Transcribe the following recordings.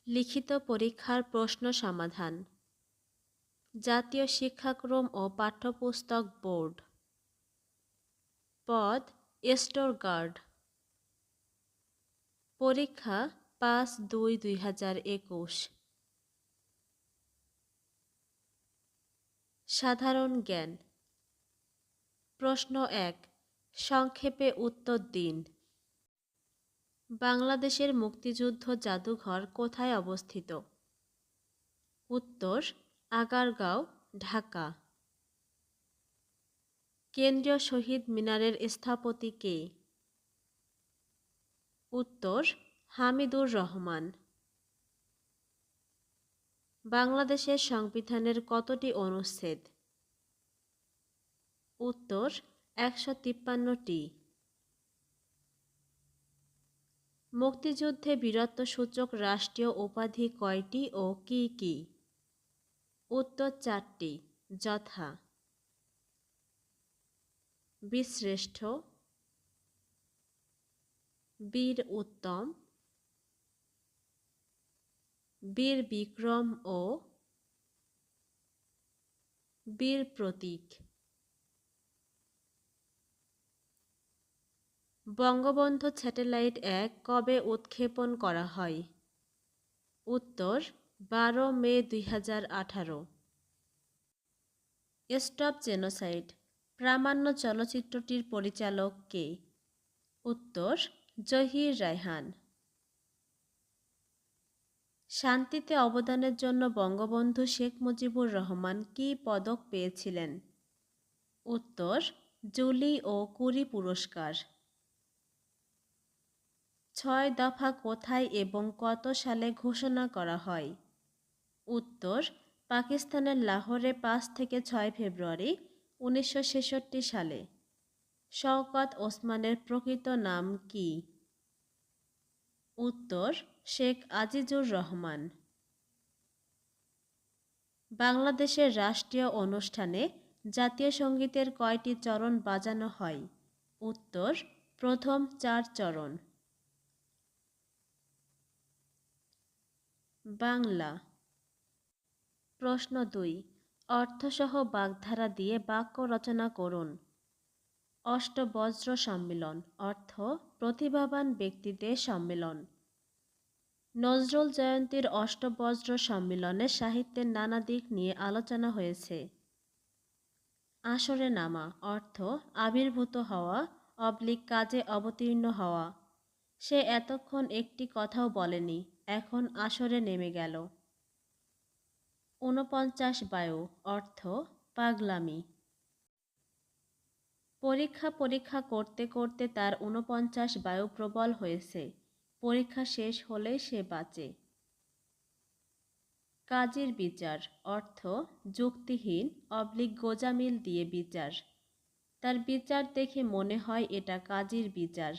লিখিত পরীক্ষার প্রশ্ন সমাধান। জাতীয় শিক্ষাক্রম ও পাঠ্যপুস্তক বোর্ড। পদ স্টোর গার্ড। পরীক্ষা ৫-২-২০২১। সাধারণ জ্ঞান। প্রশ্ন ১, সংক্ষেপে উত্তর দিন। বাংলাদেশের মুক্তিযুদ্ধ জাদুঘর কোথায় অবস্থিত? উত্তর, আগারগাঁও, ঢাকা। কেন্দ্রীয় শহীদ মিনারের স্থপতি কে? উত্তর, হামিদুর রহমান। বাংলাদেশের সংবিধানের কতটি অনুচ্ছেদ? উত্তর, ১৫৩টি। মুক্তিযুদ্ধে বীরত্বসূচক রাষ্ট্রীয় উপাধি কয়টি ও কি কি? উত্তর, ৪টি, যথা বীরশ্রেষ্ঠ, বীর উত্তম, বীর বিক্রম ও বীর প্রতীক। বঙ্গবন্ধু স্যাটেলাইট ১ কবে উৎক্ষেপণ করা হয়? উত্তর, ১২ মে ২০১৮। স্টপ জেনোসাইড প্রামাণ্য চলচ্চিত্রটির পরিচালক কে? উত্তর, জহির রায়হান। শান্তিতে অবদানের জন্য বঙ্গবন্ধু শেখ মুজিবুর রহমান কী পদক পেয়েছিলেন? উত্তর, জুলি ও কুরি পুরস্কার। ৬ দফা কোথায় এবং কত সালে ঘোষণা করা হয়? উত্তর, পাকিস্তানের লাহোরে ৫-৬ ফেব্রুয়ারি ১৯৬৬ সালে। শওকত ওসমানের প্রকৃত নাম কি? উত্তর, শেখ আজিজুর রহমান। বাংলাদেশের রাষ্ট্রীয় অনুষ্ঠানে জাতীয় সঙ্গীতের কয়টি চরণ বাজানো হয়? উত্তর, প্রথম ৪ চরণ। বাংলা। প্রশ্ন ২, অর্থসহ বাগধারা দিয়ে বাক্য রচনা করুন। অষ্টবজ্র সম্মেলন অর্থ প্রতিভাবান ব্যক্তিদের সম্মেলন। নজরুল জয়ন্তীর অষ্টবজ্র সম্মেলনে সাহিত্যের নানা দিক নিয়ে আলোচনা হয়েছে। আসরে নামা অর্থ আবির্ভূত হওয়া কাজে অবতীর্ণ হওয়া। সে এতক্ষণ একটি কথাও বলেনি, এখন আসরে নেমে গেল। ৪৯ বায়ু অর্থ পাগলামি। পরীক্ষা করতে করতে তার ৪৯ বায়ু প্রবল হয়েছে, পরীক্ষা শেষ হলেই সে বাঁচে। কাজীর বিচার অর্থ যুক্তিহীন গোঁজামিল দিয়ে বিচার। তার বিচার দেখে মনে হয় এটা কাজীর বিচার।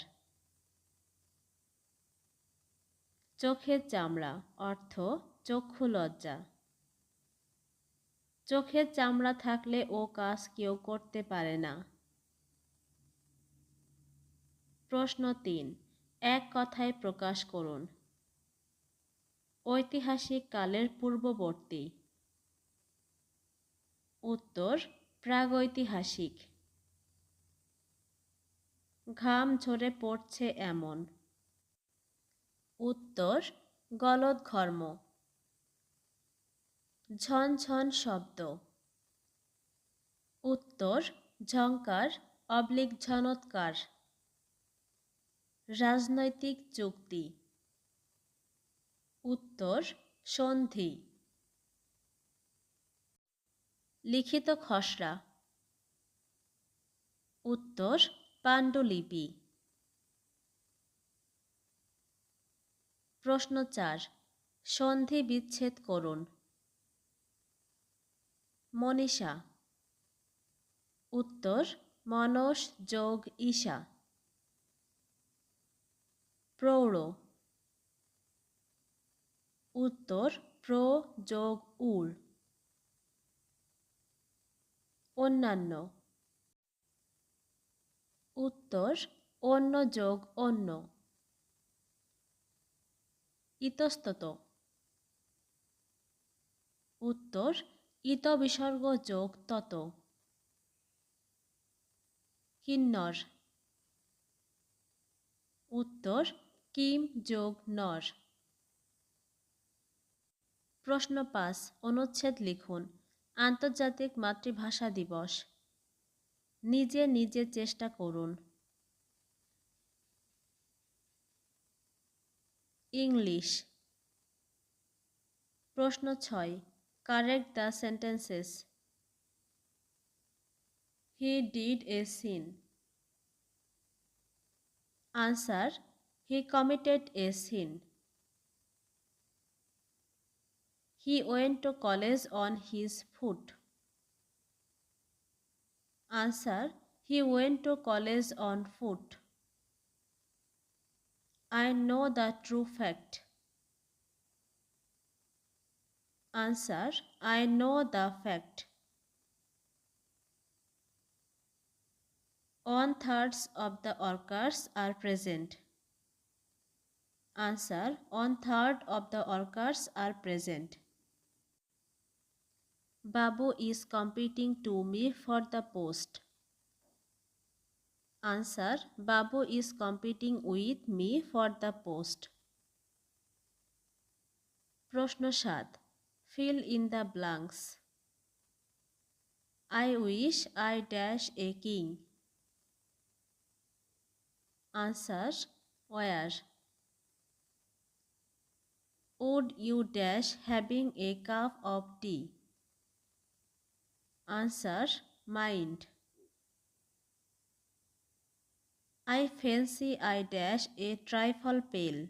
চোখের চামড়া অর্থ চক্ষু লজ্জা। চোখের চামড়া থাকলে ও কাজ কেউ করতে পারে না। প্রশ্ন ৩, এক কথায় প্রকাশ করুন। ঐতিহাসিক কালের পূর্ববর্তী। উত্তর, প্রাগৈতিহাসিক। ঘাম ঝরে পড়ছে এমন। উত্তর, গলদঘর্ম। ঝনঝন শব্দ। উত্তর, ঝংকার ঝনৎকার। রাজনৈতিক চুক্তি। উত্তর, সন্ধি। লিখিত খসড়া। উত্তর, পাণ্ডুলিপি। প্রশ্ন ৪, সন্ধি বিচ্ছেদ করুন। মনীষা। উত্তর, মনস যোগ ঈশা। প্রৌঢ়। উত্তর, প্র যোগ উর। অন্যান্য। উত্তর, অন্য যোগ অন্য। ইতস্তত। উত্তর ইত বিসর্গ যোগ তত। কিন্নর। উত্তর কিম যোগ নর। প্রশ্ন 5, অনুচ্ছেদ লিখুন। আন্তর্জাতিক মাতৃভাষা দিবস। নিজে নিজে চেষ্টা করুন। ইংলিশ। প্রশ্ন 6, correct the sentences. He did a sin. Answer, he committed a sin. He went to college on his foot. Answer, he went to college on foot. I know the true fact. Answer, I know the fact. 1/3 of the workers are present. Answer, 1/3 of the workers are present. Babu is competing to me for the post. Answer, Babu is competing with me for the post. প্রশ্ন 7, fill in the blanks. I wish I dash a king. Answer, where? Would you dash having a cup of tea? Answer, mind. I fancy I dash a trifle pale.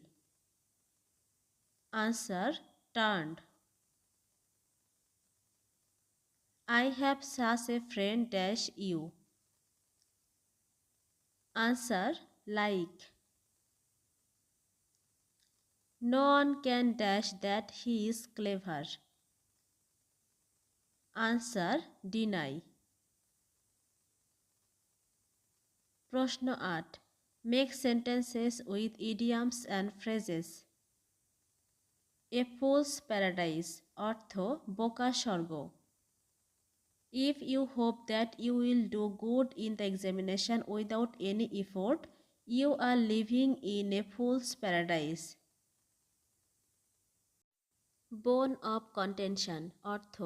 Answer, turned. I have such a friend dash you. Answer, like. No one can dash that he is clever. Answer, deny. প্রশ্ন 8, make sentences with idioms and phrases. A fool's paradise অর্থ বোকা স্বর্গ। If you hope that you will do good in the examination without any effort, you are living in a fool's paradise. Bone of contention অর্থ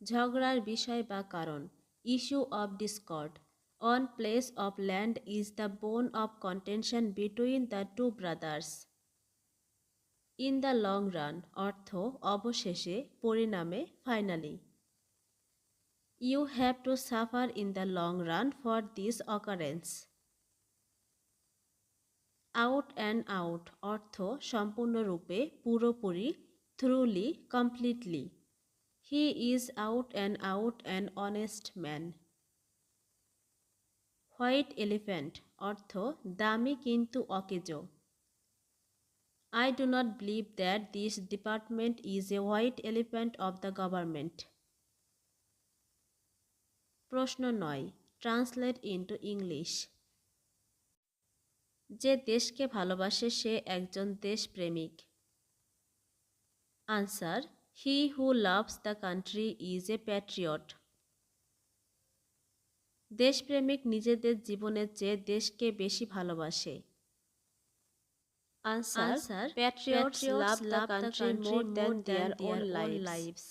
ঝগড়ার বিষয় বা কারণ। Issue of discord. One place of land is the bone of contention between the two brothers. In the long run অর্থ অবশেষে, পরিণামে, finally. You have to suffer in the long run for this occurrence. Out and out অর্থ সম্পূর্ণরূপে, পুরোপুরি, thoroughly, completely. He is out and out an honest man. White elephant অর্থ দামি কিন্তু অকেজো। I do not believe that this department is a white elephant of the government. প্রশ্ন 9, translate into English. যে দেশকে ভালোবাসে সে একজন দেশপ্রেমিক। Answer, he who loves the country is a patriot. দেশপ্রেমিক নিজেদের জীবনের চেয়ে দেশকে বেশি ভালোবাসে। Answer, patriots love the country more than their own lives.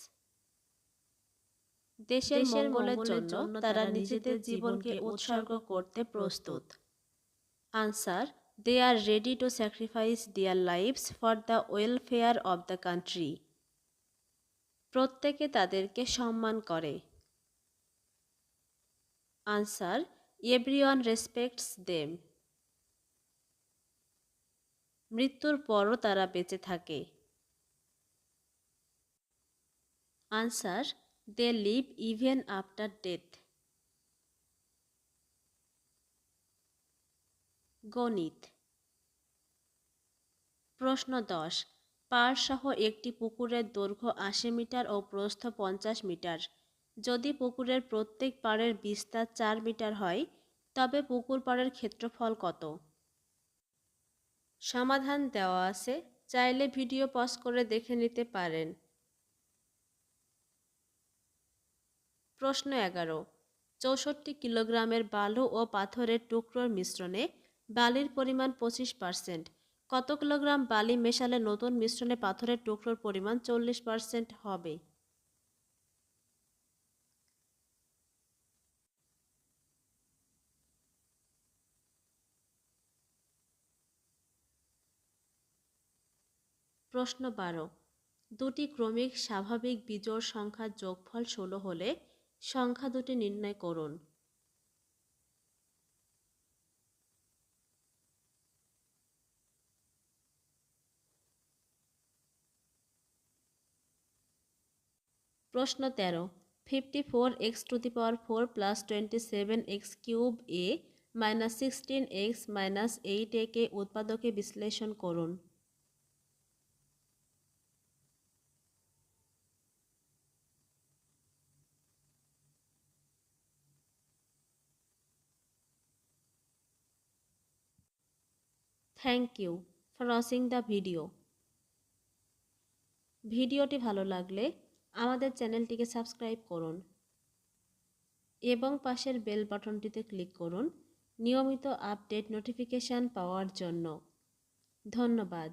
দেশের মঙ্গলের জন্য তারা নিজেদের জীবনকে উৎসর্গ করতে প্রস্তুত। Answer, they are ready to sacrifice their lives for the welfare of the country. প্রত্যেকে তাদেরকে সম্মান করে। Answer, everyone respects them. মৃত্যুর পরও তারা বেঁচে থাকে। Answer, they live even after death. গণিত। প্রশ্ন 10, পাড় সহ একটি পুকুরের দৈর্ঘ্য 80 মিটার ও প্রস্থ 50 মিটার। যদি পুকুরের প্রত্যেক পাড়ের বিস্তার 4 মিটার হয় তবে পুকুর পাড়ের ক্ষেত্রফল কত? সমাধান দেওয়া আছে, চাইলে ভিডিও পজ করে দেখে নিতে পারেন। প্রশ্ন 11, 64 কিলোগ্রামের বালু ও পাথরের টুকরোর মিশ্রণে বালির পরিমাণ 25%। কত কিলোগ্রাম বালি মেশালে নতুন মিশ্রণে পাথরের টুকরোর পরিমাণ 40% হবে? প্রশ্ন 12, দুটি ক্রমিক স্বাভাবিক বিজোড় সংখ্যার যোগফল 16 হলে সংখ্যা দুটি নির্ণয় করুন। প্রশ্ন 13, 54x⁴ plus 27x³ minus 16x minus 8a কে উৎপাদকে বিশ্লেষণ করুন। Thank you for watching the video. ভিডিওটি ভালো লাগলে আমাদের চ্যানেলটিকে সাবস্ক্রাইব করুন এবং পাশের বেল বাটনটিতে ক্লিক করুন নিয়মিত আপডেট নোটিফিকেশান পাওয়ার জন্য। ধন্যবাদ।